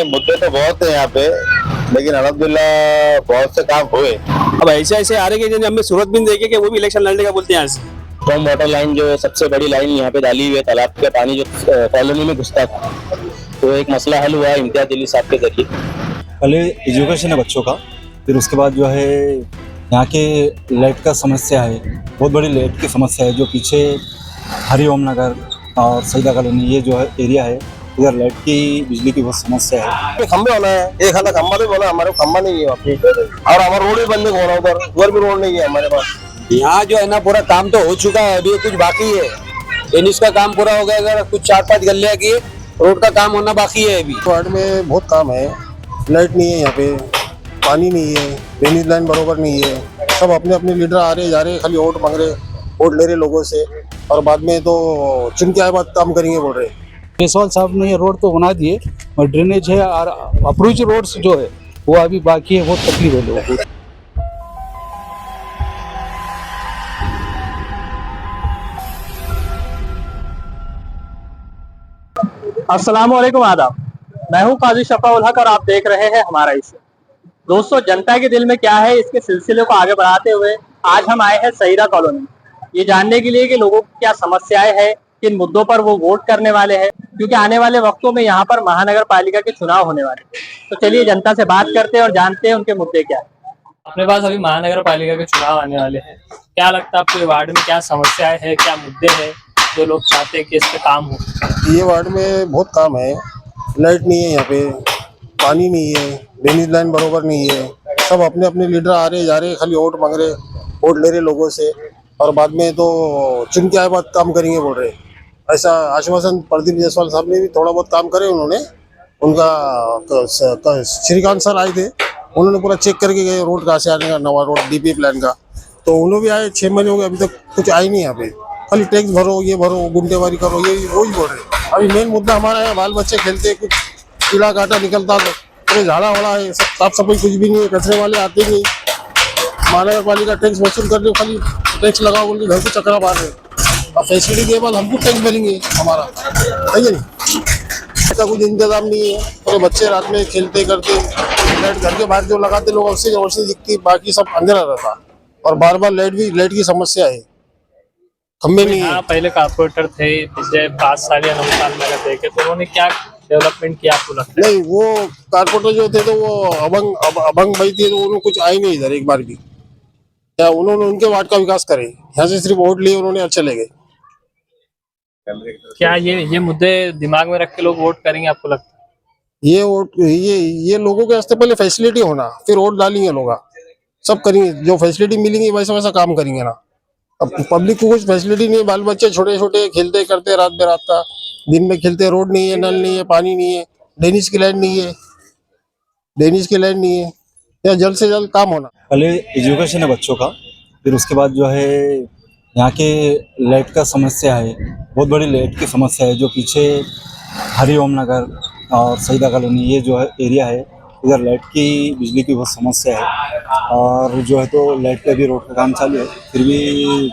मुद्दे तो बहुत है यहाँ पे, लेकिन अल्हम्दुलिल्लाह बहुत से काम हुए। अब ऐसे ऐसे आ रहे कि जैसे हमने सूरत भी देखे कि वो भी इलेक्शन लड़ने का बोलते हैं यहाँ से। कम वाटर लाइन जो सबसे बड़ी लाइन यहाँ पे डाली हुई है, तालाब का पानी जो कॉलोनी में घुसता था, तो एक मसला हल हुआ है इम्तियाज जलील साहब के जरिए। पहले एजुकेशन है बच्चों का, फिर उसके बाद जो है यहाँ के लाइट का समस्या है, बहुत बड़ी लाइट की समस्या है। जो पीछे हरिओम नगर और सईदा कॉलोनी ये जो है एरिया है, इधर लाइट की बिजली की बहुत समस्या है। खंबे होना है, एक हाथ खंबा भी बोला, हमारे खंबा नहीं है वहाँ पे, और हमारा रोड भी बंद हो रहा है, उधर भी रोड नहीं है हमारे पास। यहाँ जो है ना पूरा काम तो हो चुका है, अभी कुछ बाकी है। एनिस का काम पूरा हो गया, अगर कुछ 4-5 गलियाँ की रोड का काम होना बाकी है। अभी वार्ड में बहुत काम है, लाइट नहीं है यहाँ पे, पानी नहीं है, ड्रेनेज लाइन बरोबर नहीं है। सब अपने अपने लीडर आ रहे जा रहे, खाली वोट मांग रहे, वोट ले रहे लोगों से, और बाद में तो चुन के आए बाद काम करेंगे बोल रहे। केसवाल साहब ने ये रोड तो बना दिए, और ड्रेनेज है और अप्रोच रोड्स जो है वो अभी बाकी है, बहुत तकलीफ है लोगों को। अस्सलाम वालेकुम, आदाब। मैं हूं काजी शफा उल हक और आप देख रहे हैं हमारा इशू। दोस्तों, जनता के दिल में क्या है, इसके सिलसिले को आगे बढ़ाते हुए आज हम आए हैं सईदा कॉलोनी, ये जानने के लिए कि लोगों की क्या समस्याएं हैं, किन मुद्दों पर वो वोट करने वाले हैं, क्योंकि आने वाले वक्तों में यहाँ पर महानगर पालिका के चुनाव होने वाले हैं। तो चलिए जनता से बात करते हैं और जानते हैं उनके मुद्दे क्या है। अपने पास अभी महानगर पालिका के चुनाव आने वाले हैं, क्या लगता है आपके वार्ड में क्या समस्याएं हैं, क्या मुद्दे हैं जो लोग चाहते हैं कि इस पे काम हो? ये वार्ड में बहुत काम है, लाइट नहीं है यहाँ पे, पानी नहीं है, ड्रेनेज लाइन बरोबर नहीं है। सब अपने अपने लीडर आ रहे जा रहे, खाली वोट मांग रहे, वोट ले रहे लोगों से, और बाद में तो चुन के आए बाद काम करेंगे बोल रहे। ऐसा आश्वासन प्रदीप जायसवाल साहब ने भी थोड़ा बहुत काम करे उन्होंने। उनका श्रीकांत सर आए थे, उन्होंने पूरा चेक करके गए रोड कहाँ से आने का, नवा रोड डीपी प्लान का। तो उन्होंने भी आए, 6 महीने हो गए, अभी तक कुछ आए नहीं यहाँ पे। खाली टैक्स भरो, ये भरो, गुंडेबारी करो, ये वही बोल रहे। अभी मेन मुद्दा हमारा है, बाल बच्चे खेलते, कुछ कीड़ा काटा निकलता, तो पूरे झाड़ा वाला है, सब साफ सफाई कुछ भी नहीं है, कचरे वाले आते नहीं। महानगर पालिका टैक्स वसूल कर रहे, खाली टैक्स लगाओ बोल के घर को चक्रा मार रहे। अब फैसिलिटी के बाद हमको टैक्स भरेंगे हमारा, है नहीं? ऐसा कुछ इंतजाम नहीं है। पूरे बच्चे रात में खेलते करते, लाइट घर के बाहर जो लगाते लोग, उससे रोशनी दिखती, बाकी सब अंधेरा रहता, और बार बार लाइट की समस्या है, खंबे नहीं है। पहले कारपोरेटर थे, पिछले 5 साल या 9 साल में अगर देखे तो उन्होंने क्या डेवलपमेंट किया आपको लगता है? नहीं, वो कारपोरेटर जो थे तो वो अभंग भाई थे, तो उन्होंने कुछ आए नहीं इधर एक बार भी। क्या उन्होंने उनके वार्ड का विकास करे? यहाँ से सिर्फ वोट लिए उन्होंने और चले गए। क्या ये मुद्दे दिमाग में रख के लोग वोट करेंगे आपको लगता है? ये वोट ये लोगों के वास्ते पहले फैसिलिटी होना, फिर वोट डालेंगे लोग, सब करेंगे, जो फैसिलिटी मिलेंगी वैसा वैसा काम करेंगे ना। अब पब्लिक को कुछ फैसिलिटी नहीं है, बाल बच्चे छोटे छोटे खेलते करते रात में रात का, दिन में खेलते, रोड नहीं है, नल नहीं है, पानी नहीं है, ड्रेनेज की लाइन नहीं है। या जल्द से जल्द काम होना। पहले एजुकेशन है बच्चों का, फिर उसके बाद जो है यहाँ के लाइट का समस्या है, बहुत बड़ी लाइट की समस्या है। जो पीछे हरिओम नगर और सईदा कॉलोनी ये जो है एरिया है, इधर लाइट की बिजली की बहुत समस्या है। और जो है तो लाइट का भी रोड का काम चालू है, फिर भी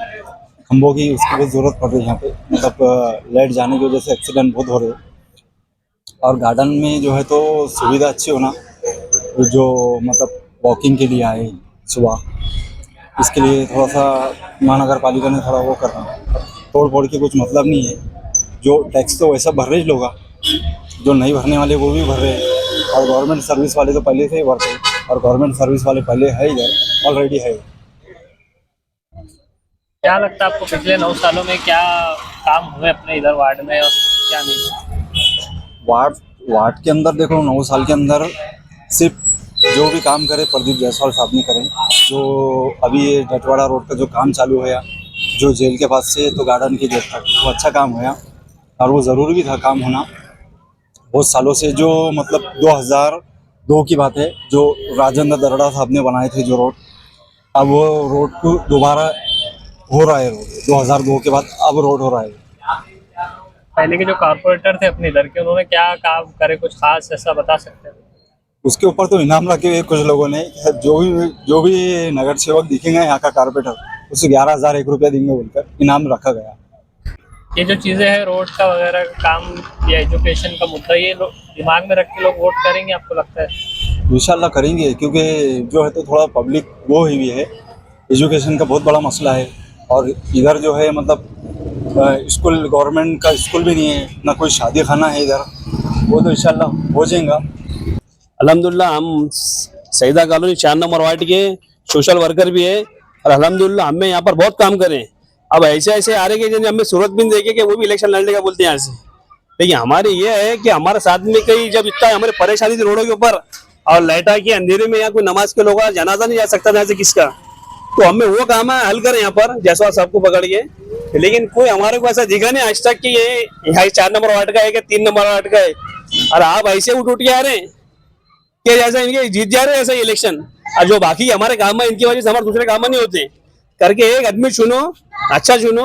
खंभों की उसकी बहुत ज़रूरत पड़ रही है यहाँ पे। मतलब लाइट जाने की वजह से एक्सीडेंट बहुत हो रहे हैं। और गार्डन में जो है तो सुविधा अच्छी होना, जो मतलब वॉकिंग के लिए आए सुबह, इसके लिए थोड़ा सा महानगर पालिका ने थोड़ा वो करना, तोड़ फोड़ के कुछ मतलब नहीं है। जो टैक्स तो वैसा भर रहे लोग, जो नहीं भरने वाले वो भी भर रहे हैं, और गवर्नमेंट सर्विस वाले तो पहले से ही भरते हैं, और गवर्नमेंट सर्विस वाले पहले है इधर ऑलरेडी है। क्या लगता है आपको पिछले 9 सालों में क्या काम हुए अपने इधर वार्ड में और क्या नहीं? वार्ड के अंदर देखो, 9 साल के अंदर सिर्फ जो भी काम करे प्रदीप जायसवाल साहब ने करे। जो अभी ये डटवाड़ा रोड का जो काम चालू है, जो जेल के पास से तो गार्डन की जेल तक, वो अच्छा काम हुआ, और वो ज़रूरी भी था काम होना बहुत सालों से। जो मतलब 2002 की बात है, जो राजेंद्र दरड़ा साहब ने बनाए थे जो रोड, अब वो रोड को दोबारा हो रहा है। रोड 2002 के बाद अब रोड हो रहा है। पहले के जो कारपोरेटर थे अपने इधर के, उन्होंने क्या काम करे, कुछ खास ऐसा बता सकते हैं? उसके ऊपर तो इनाम रखे हुए कुछ लोगों ने, जो भी नगर सेवक दिखेंगे यहाँ का कारपोरेटर, उसे 11,001 रुपया देंगे बोलकर इनाम रखा गया। ये जो चीजें हैं रोड का वगैरह का काम या एजुकेशन का मुद्दा, ये दिमाग में रख के लोग वोट करेंगे आपको लगता है? इंशाल्लाह करेंगे, क्योंकि जो है तो थोड़ा पब्लिक वो हुई है, एजुकेशन का बहुत बड़ा मसला है। और इधर जो है मतलब स्कूल, गवर्नमेंट का स्कूल भी नहीं है, ना कोई शादी खाना है इधर, वो तो इंशाल्लाह हो जाएगा। अल्हम्दुलिल्लाह हम सईदा कॉलोनी 4 नंबर वार्ड के सोशल वर्कर भी है और अल्हम्दुलिल्लाह हमें यहाँ पर बहुत काम करें। अब ऐसे ऐसे आ रहे कि हमें सूरत भी देखे कि वो भी इलेक्शन लड़ने का बोलते हैं यहाँ से। लेकिन हमारे ये है कि हमारे साथ में कई जब इतना हमारे परेशानी थी रोडों के ऊपर और लाइटा की अंधेरे में यहाँ कोई नमाज के लोग जनाजा नहीं जा सकता था यहाँ से किसका, तो हमें वो काम है हल करें यहाँ पर जैसा सबको पकड़ के। लेकिन कोई हमारे को ऐसा दिखा नहीं आज तक कि ये यहाँ 4 नंबर वार्ड का है कि 3 नंबर वार्ड का है। और आप ऐसे उठ के आ रहे हैं कि जैसा इनके जीत जा रहे हैं ऐसा ही इलेक्शन, और जो बाकी हमारे काम है इनकी वजह से हमारे दूसरे काम नहीं होते। करके एक आदमी चुनो, अच्छा चुनो,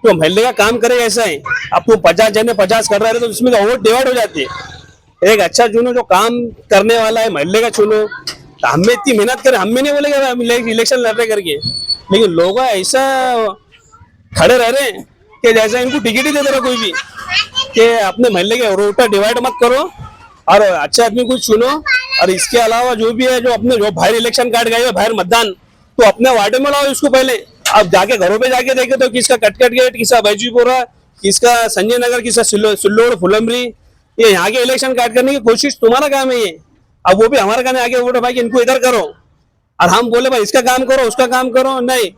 जो मोहल्ले का काम करे। ऐसा है अब तुम 50 जने 50 कर रहे हो तो इसमें तो वोट डिवाइड हो जाती है। एक अच्छा चुनो जो काम करने वाला है, मोहल्ले का चुनो। तो हमें इतनी मेहनत करें, हमें नहीं बोलेगा इलेक्शन लड़ रहे करके, लेकिन लोग ऐसा खड़े रह रहे हैं कि जैसा इनको टिकट ही दे दे रहा कोई भी, कि अपने मोहल्ले के रोड का डिवाइड मत करो और अच्छे आदमी को चुनो। और इसके अलावा जो भी है, जो अपने जो बाहर इलेक्शन कार्ड गए बाहर मतदान, तो अपने वार्ड में लाओ इसको पहले। अब जाके घरों पे जाके देखे तो किसका कटकट गेट, किसका बैजूपुरा, किसका संजय नगर, किसका सिल्लोड़ फुलमरी, ये यहाँ के इलेक्शन कार्ड करने की कोशिश तुम्हारा काम है ये। अब वो भी हमारा काम है आगे वोट भाई इनको इधर करो, और हम बोले भाई इसका काम करो उसका काम करो, नहीं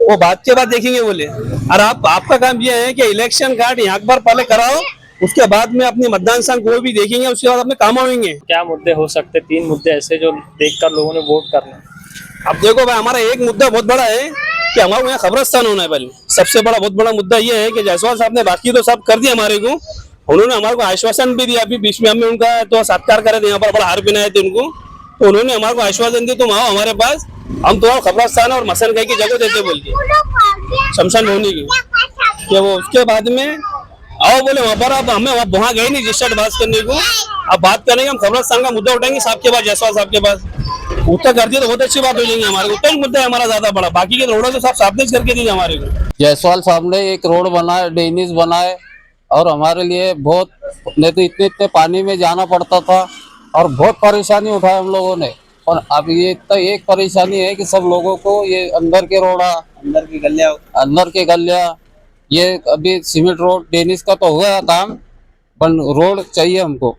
वो बात के बाद देखेंगे बोले। और आपका काम ये है कि इलेक्शन कार्ड यहाँ पर पहले कराओ, उसके बाद में अपनी मतदान संघ को भी देखेंगे, उसके बाद अपने काम आएंगे। क्या मुद्दे हो सकते, 3 मुद्दे ऐसे जो देखकर लोगों ने वोट करना? अब देखो भाई, हमारा एक मुद्दा बहुत बड़ा है कि हमारे यहाँ खबरस्तान होना है। पहले सबसे बड़ा बहुत बड़ा मुद्दा ये है कि जायसवाल साहब ने बाकी तो सब कर दिया हमारे को, उन्होंने हमारे को आश्वासन भी दिया। अभी बीच में हमने उनका तो सत्कार करे थे, यहाँ पर बड़ा हार पहनाए थे उनको, तो उन्होंने हमारे को आश्वासन दिया तुम आओ हमारे पास, हम तुम्हारा खबरस्तान और मसन की जगह देते बोल के शमशान भूमि की, कि वो उसके बाद में आओ बोले वहाँ पर। अब हमें वहाँ गए नहीं रजिस्टर्ड बात करने को, अब बात करेंगे हम खबरस्तान का मुद्दा उठाएंगे साहब के पास, जायसवाल साहब के पास। उत्तर कर दिया तो बहुत अच्छी बात हो जाएगी हमारे को, उतना ही मुद्दा है हमारा ज्यादा बड़ा, बाकी के रोडों तो सब साफनेस करके दी हमारे को। जायसवाल साहब ने एक रोड बनाए, ड्रेनेज बनाए, और हमारे लिए बहुत, नहीं तो इतने इतने पानी में जाना पड़ता था और बहुत परेशानी उठाई हम लोगों ने। और अब ये तो एक परेशानी है कि सब लोगों को ये अंदर के रोड़ा, अंदर के गलिया, ये अभी सीमेंट रोड ड्रेनेज का तो हो गया काम, पर रोड चाहिए हमको।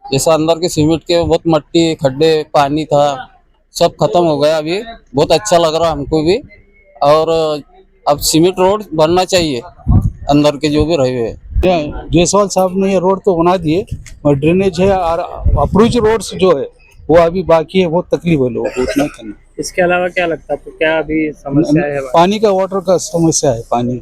जैसा अंदर के सीमेंट के बहुत मट्टी, खड्डे, पानी था, सब खत्म हो गया। अभी बहुत अच्छा लग रहा हमको भी, और अब सीमेंट रोड बनना चाहिए अंदर के जो भी रहे हुए। जायसवाल साहब ने ये रोड तो बना दिए, और ड्रेनेज है और अप्रोच रोड्स जो है वो अभी बाकी है, बहुत तकलीफ है लोगों को उतना करना। इसके अलावा क्या लगता है आपको, क्या अभी समस्या है? पानी का, वाटर का समस्या है। पानी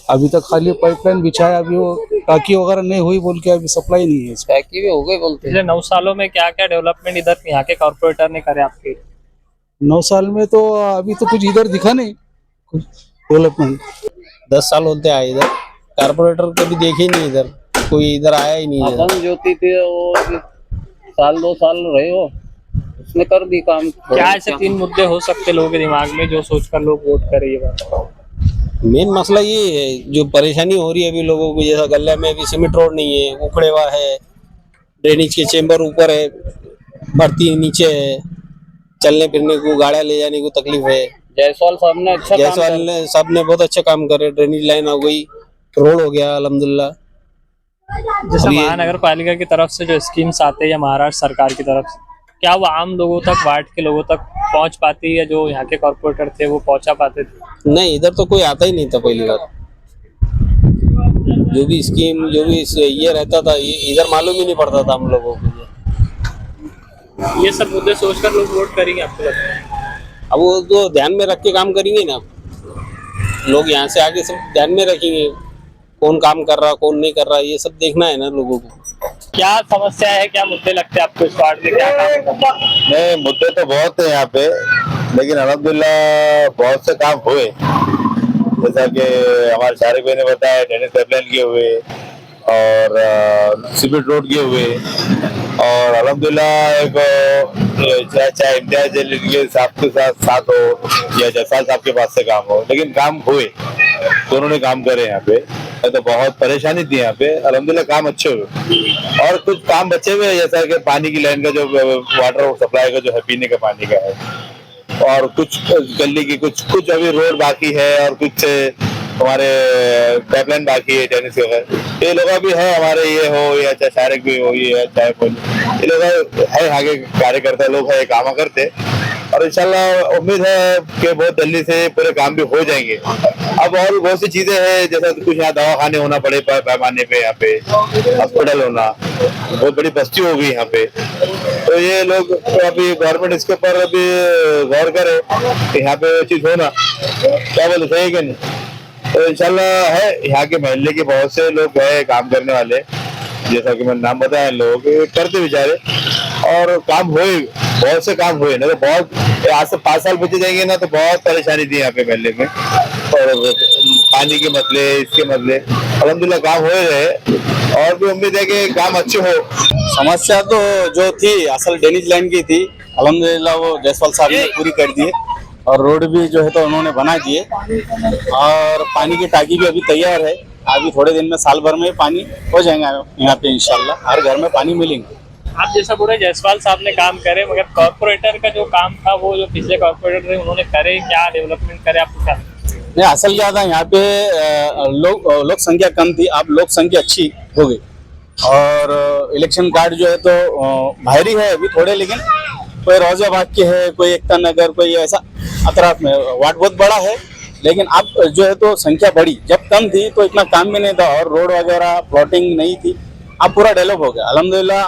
अभी तक खाली पाइपलाइन बिछाया, अभी वो टाकी वगैरह नहीं हुई बोल के अभी सप्लाई नहीं है। टाकी भी हो गई बोलते हैं। पिछले 9 सालों में क्या क्या डेवलपमेंट इधर यहाँ के कॉर्पोरेटर ने करे आपके? 9 साल में तो अभी तो कुछ इधर दिखा नहीं कुछ डेवलपमेंट। 10 साल होते आए इधर, कारपोरेटर कभी देखे नहीं इधर, कोई इधर आया ही नहीं इधर। अपन ज्योति थे वो 1-2 साल रहे हो, उसने कर दी काम। क्या ऐसे 3 मुद्दे हो सकते लोगों के दिमाग में जो सोचकर लोग वोट करे? ये बात मेन मसला ये है, जो परेशानी हो रही है अभी लोगों को, जैसा गल्ला में अभी सीमेंट रोड नहीं है, उखड़े हुआ है, ड्रेनेज के चेम्बर ऊपर है, भर्ती नीचे है, चलने फिरने को, गाड़ियां ले जाने को तकलीफ है। जायसवाल साहब ने अच्छा जायसवाल साहब ने बहुत अच्छा काम करे, ड्रेनेज लाइन हो गई, रोड हो गया अल्हम्दुलिल्लाह। जैसे महानगर पालिका की तरफ से जो स्कीम्स आते हैं या महाराष्ट्र सरकार की तरफ से, क्या वो आम लोगों तक, वार्ड के लोगों तक पहुंच पाती है? जो यहाँ के कॉर्पोरेटर थे वो पहुंचा पाते थे? नहीं, इधर तो कोई आता ही नहीं था पहली बार। जो भी स्कीम, जो भी ये रहता था, ये इधर मालूम ही नहीं पड़ता था हम लोगों को। ये सब मुद्दे सोचकर लोग वोट करेंगे आपको लगता है? अब वो तो ध्यान में रख के काम करेंगे ना, लोग यहाँ से आगे सब ध्यान में रखेंगे, कौन काम कर रहा कौन नहीं कर रहा, ये सब देखना है ना लोगों को। क्या समस्या है, क्या मुद्दे लगते हैं आपको इस वार्ड में, क्या काम है? नहीं, मुद्दे तो बहुत है यहाँ पे, लेकिन अल्हम्दुलिल्लाह बहुत से काम हुए। जैसा कि हमारे सारे भाई ने बताया, ड्रेनेज पाइपलाइन किए हुए और सीमेंट रोड किए हुए, और अल्हम्दुलिल्लाह एक चाहे इम्तियाज जलील के साथ साथ हो या जायसवाल साहब के पास से काम हो, लेकिन काम हुए, दोनों ने काम करे यहाँ पे। तो बहुत परेशानी थी यहाँ पे। अल्हम्दुलिल्लाह काम अच्छे हुए और कुछ काम बचे हुए हैं, जैसा कि पानी की लाइन का जो वाटर सप्लाई का जो है पीने का पानी का है, और कुछ गली की कुछ अभी रोड बाकी है, और कुछ हमारे पाइपलाइन बाकी है टेनिस के। ये लोग भी है हमारे, ये हो या चाहे शारिक भी हो, ये चाहे कोई, ये लोग है आगे कार्यकर्ता लोग है, काम करते, और इंशाल्लाह उम्मीद है कि बहुत जल्दी से पूरे काम भी हो जाएंगे। अब और भी बहुत सी चीजें हैं, जैसा कुछ यहाँ दवाखाने होना पड़े पैमाने पे, यहाँ पे हॉस्पिटल होना, बहुत बड़ी बस्ती होगी यहाँ पे। तो ये लोग तो अभी गवर्नमेंट इसके ऊपर अभी गौर करे कि यहाँ पे चीज होना, क्या बोले, सही है कि नहीं। तो इंशाल्लाह है यहाँ के मोहल्ले के बहुत से लोग है काम करने वाले, जैसा कि मैंने नाम बताया, लोग करते बेचारे, और काम हुए, बहुत से काम हुए ना। तो बहुत आज से 5 साल बचे जाएंगे ना, तो बहुत परेशानी थी यहाँ पे मोहल्ले में, और पानी के मसले, इसके मसले, अल्हम्दुलिल्लाह काम हो रहे, और भी उम्मीद है कि काम अच्छे हो। समस्या तो जो थी असल ड्रेनेज लाइन की थी, अल्हम्दुलिल्लाह वो जायसवाल साहब ने पूरी कर दी है, और रोड भी जो है तो उन्होंने बना दिए, और पानी की टाकी भी अभी तैयार है। अभी थोड़े दिन में, साल भर में पानी हो जाएगा यहाँ पे इंशाल्लाह, हर घर में पानी मिलेंगे। आप जैसा बोले जायसवाल साहब ने काम करे, मगर कॉर्पोरेटर का जो काम था वो जो पिछले कॉर्पोरेटर थे उन्होंने करे, क्या डेवलपमेंट करे आपको क्या? नहीं, असल क्या था यहाँ पे लोक संख्या कम थी, अब लोक संख्या अच्छी हो गई, और इलेक्शन कार्ड जो है तो बाहर ही है अभी थोड़े, लेकिन कोई रोजाबाग के है, कोई एकता नगर, कोई ऐसा अतराफ में, वार्ड बहुत बड़ा है, लेकिन अब जो है तो संख्या बढ़ी। जब कम थी तो इतना काम भी नहीं था, और रोड वगैरह प्लॉटिंग नहीं थी, अब पूरा डेवलप हो गया अल्हम्दुलिल्लाह।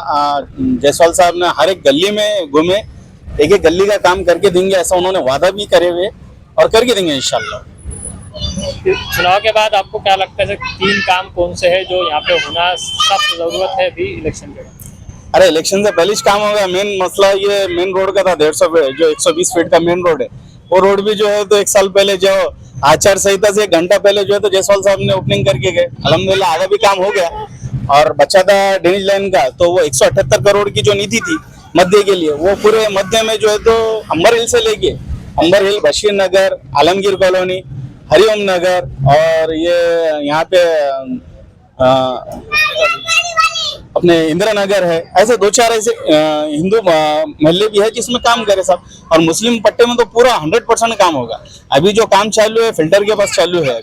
जायसवाल साहब ने हर एक गली में घूमे, एक एक गली का काम करके देंगे, ऐसा उन्होंने वादा भी करे हुए, और करके देंगे इंशाल्लाह। चुनाव के बाद आपको क्या लगता है 3 काम कौन से है जो यहाँ पे होना सख्त जरूरत है अभी इलेक्शन के बाद? अरे इलेक्शन से पहले काम होगा। मेन मसला ये मेन रोड का था, 150 जो 120 फीट का मेन रोड है, वो रोड भी जो है तो 1 साल पहले, जो आचार संहिता से 1 घंटा पहले जो है तो जायसवाल साहब ने ओपनिंग करके गए, अल्हम्दुलिल्लाह आधा भी काम हो गया। और बचा था ड्रेनेज लाइन का, तो वो 178 करोड़ की जो निधि थी मध्य के लिए, वो पूरे मध्य में जो है तो अंबर हिल से लेके अंबर हिल, बशीर नगर, आलमगीर कॉलोनी, हरिओम नगर, और ये यहाँ पे अपने इंदिरा नगर है, ऐसे 2-4 ऐसे हिंदू मोहल्ले भी है जिसमें काम करे सब, और मुस्लिम पट्टे में तो पूरा 100% काम होगा। अभी जो काम चालू है फिल्टर के पास चालू है,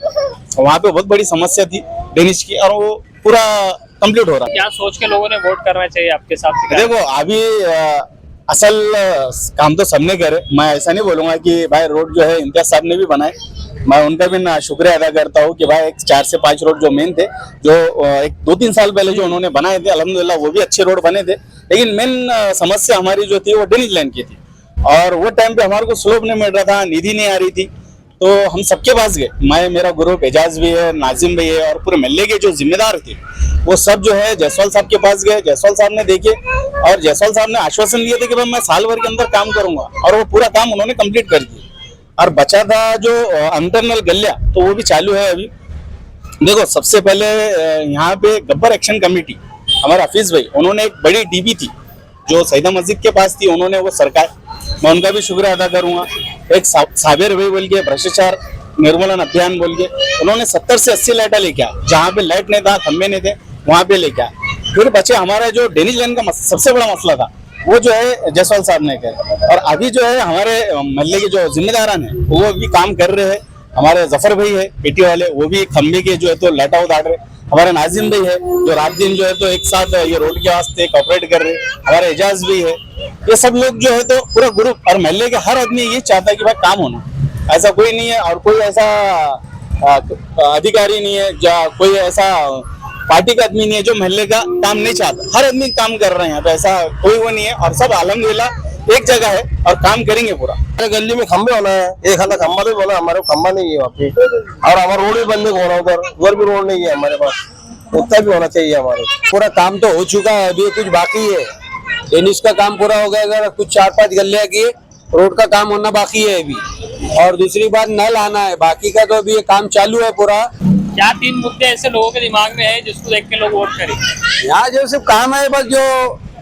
वहाँ पे बहुत बड़ी समस्या थी ड्रेनेज की, और वो पूरा कंप्लीट हो रहा है। क्या सोच के लोगों ने वोट करना चाहिए आपके साथ? देखो अभी असल काम तो सबने करे, मैं ऐसा नहीं बोलूंगा कि भाई रोड जो है इम्तियाज साहब ने भी बनाए, मैं उनका भी ना शुक्रिया अदा करता हूँ कि भाई एक 4 से 5 रोड जो मेन थे, जो एक 2-3 साल पहले जो उन्होंने बनाए थे, अल्हम्दुलिल्लाह वो भी अच्छे रोड बने थे, लेकिन मेन समस्या हमारी जो थी वो ड्रेनेज लाइन की थी, और वो टाइम पे हमारे को स्लोप नहीं मिल रहा था, निधि नहीं आ रही थी, तो हम सबके पास गए, मेरा ग्रुप एजाज भी है, नाजिम भी है, और पूरे मोहल्ले के जो जिम्मेदार थे वो सब जो है जायसवाल साहब के पास गए। जायसवाल साहब ने देखे, और जायसवाल साहब ने आश्वासन दिए थे कि भाई मैं साल भर के अंदर काम करूंगा, और वो पूरा काम उन्होंने कंप्लीट कर दिया। और बचा था जो अंतरनल गलिया, तो वो भी चालू है अभी। देखो सबसे पहले यहाँ पे गब्बर एक्शन कमेटी, हमारे हफीज भाई, उन्होंने एक बड़ी डीबी थी जो सईदा मस्जिद के पास थी, उन्होंने वो सरकार, मैं उनका भी शुक्रिया अदा करूंगा। एक साबिर भाई बोल के भ्रष्टाचार निर्मूलन अभियान बोल के, उन्होंने 70 से 80 लाइटें लेके आया, जहाँ पे लाइट नहीं था, खंबे नहीं थे, वहां पे लेके आया। फिर बचे हमारा जो ड्रेनेज लाइन का सबसे बड़ा मसला था, वो जो है जायसवाल साहब ने किया, और अभी जो है हमारे मोहल्ले के जो जिम्मेदारान है वो भी काम कर रहे हैं। हमारे जफर भाई है पेटी वाले, वो भी खंबे के जो है तो लाइट उतार रहे। हमारे नाजिम भाई है जो रात दिन जो है तो एक साथ ये रोड के वास्ते कॉपरेट कर रहे। हमारे एजाज भी है, ये सब लोग जो है तो पूरा ग्रुप, और मोहल्ले के हर आदमी ये चाहता है कि भाई काम होना, ऐसा कोई नहीं है, और कोई ऐसा अधिकारी नहीं है, या कोई ऐसा पार्टी का आदमी नहीं है जो मोहल्ले का काम नहीं चाहता, हर आदमी काम कर रहे हैं यहाँ पे, ऐसा कोई वो नहीं है, और सब अल्हम्दुलिल्लाह एक जगह है और काम करेंगे पूरा। हमारे गली में खंबे होना है, एक हाथ खंबा तो बोला, हमारे खंबा नहीं है वहाँ पे, और हमारा रोड भी बंद हो रहा है, उधर भी रोड नहीं है हमारे पास, उतना भी होना चाहिए हमारे। पूरा काम तो हो चुका है, अभी कुछ बाकी है, टेनिस का काम पूरा हो गया, कुछ 4-5 गलियां की रोड का काम होना बाकी है अभी, और दूसरी बात नल आना है, बाकी का तो अभी ये काम चालू है पूरा। क्या 3 मुद्दे ऐसे लोगों के दिमाग में है जिसको देख के लोग वोट करें? यहाँ जो सिर्फ काम है, बस जो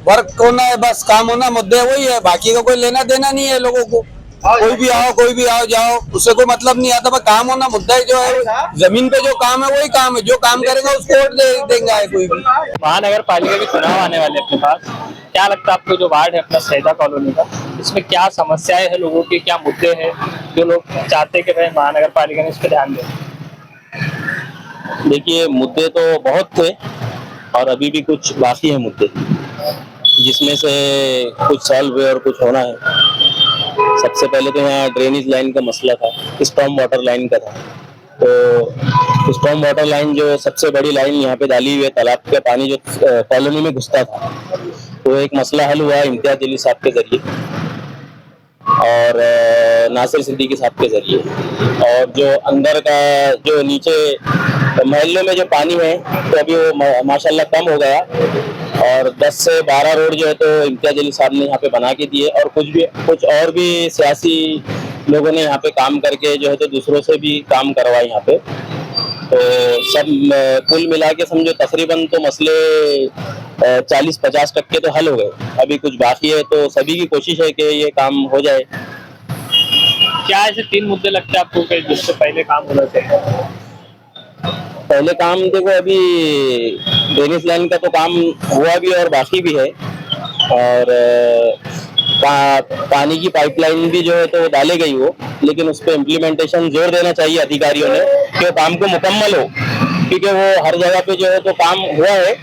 वर्क होना है, बस काम होना, मुद्दे वही है, बाकी का कोई लेना देना नहीं है लोगों को। कोई भी आओ जाओ, उससे कोई मतलब नहीं आता। पर काम होना मुद्दा है, जो है जमीन पे जो काम है वही काम है, जो काम करेगा उसको वोट देंगे आए कोई भी। महानगर पालिका के चुनाव आने वाले अपने पास, क्या लगता है आपको जो वार्ड है अपना सैदा कॉलोनी का, इसमें क्या समस्याएं हैं लोगों की, क्या मुद्दे हैं जो लोग चाहते हैं कि भाई महानगर पालिका ने इस पर ध्यान दें? देखिए, मुद्दे तो बहुत थे और अभी भी कुछ बाकी है मुद्दे, जिसमें से कुछ सॉल्व हुए और कुछ होना है। सबसे पहले तो यहाँ ड्रेनेज लाइन का मसला था, स्टॉर्म वाटर लाइन का था। तो स्टॉर्म वाटर लाइन जो सबसे बड़ी लाइन यहाँ पे डाली हुई है, तालाब के पानी जो कॉलोनी में घुसता था, तो एक मसला हल हुआ इम्तियाज अली साहब के जरिए और नासिर सिद्दीकी साहब के जरिए। और जो अंदर का जो नीचे महल्लों में जो पानी है, तो अभी वो माशाल्लाह कम हो गया और 10 से 12 रोड जो है तो इम्तियाज अली साहब ने यहाँ पे बना के दिए और कुछ और भी सियासी लोगों ने यहाँ पे काम करके जो है तो दूसरों से भी काम करवाए यहाँ पे। तो सब कुल मिला के समझो तकरीबन तो मसले 40-50% तो हल हो गए, अभी कुछ बाकी है। तो सभी की कोशिश है कि ये काम हो जाए। क्या ऐसे 3 मुद्दे लगते हैं आपको कि जिससे पहले काम होना चाहिए? पहले काम देखो, अभी ड्रेनेज लाइन का तो काम हुआ भी और बाकी भी है और पानी की पाइपलाइन भी जो है तो डाले गई हो, लेकिन उस पर इम्प्लीमेंटेशन जोर देना चाहिए अधिकारियों ने कि वो काम को मुकम्मल हो, क्योंकि वो हर जगह पे जो है तो काम हुआ है,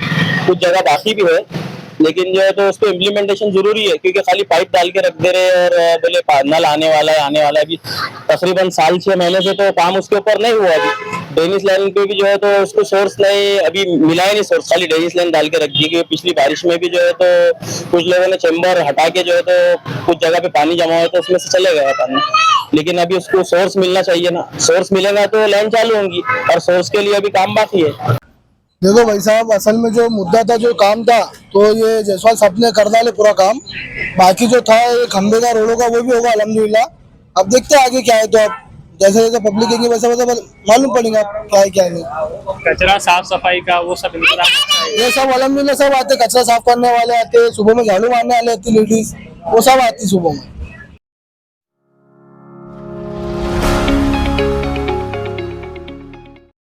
कुछ जगह बाकी भी है, लेकिन जो है तो उस पर इम्प्लीमेंटेशन जरूरी है। क्योंकि खाली पाइप डाल के रख दे रहे और बोले नल आने वाला है अभी तकरीबन 6 महीने से तो काम उसके ऊपर नहीं हुआ। अभी ड्रेनेज लाइन पे भी जो है तो उसको सोर्स नहीं अभी मिला ही नहीं, सोर्स खाली ड्रेनेज लाइन डाल के रख दी। पिछली बारिश में भी जो है तो कुछ लोगों ने चैम्बर हटा के जो है तो कुछ जगह पे पानी जमा हुआ तो उसमें से चले गया पानी, लेकिन अभी उसको सोर्स मिलना चाहिए ना। सोर्स मिलेगा तो लाइन चालू होंगी और सोर्स के लिए अभी काम बाकी है। देखो भाई साहब, असल में जो मुद्दा था, जो काम था, तो ये जायसवाल साहब ने कर डाले पूरा काम। बाकी जो था ये खंबे का, रोडों का, वो भी होगा अल्हम्दुलिल्लाह। अब देखते हैं आगे क्या है, तो अब जैसे जैसे पब्लिक है वैसे वैसे मालूम पड़ेगा क्या है क्या नहीं। कचरा साफ सफाई का वो सब इंतजाम, ये सब अल्हम्दुलिल्लाह सब आते, कचरा साफ करने वाले आते, सुबह में झाड़ू मारने वाले आते, लेडीज वो सब आती सुबह में।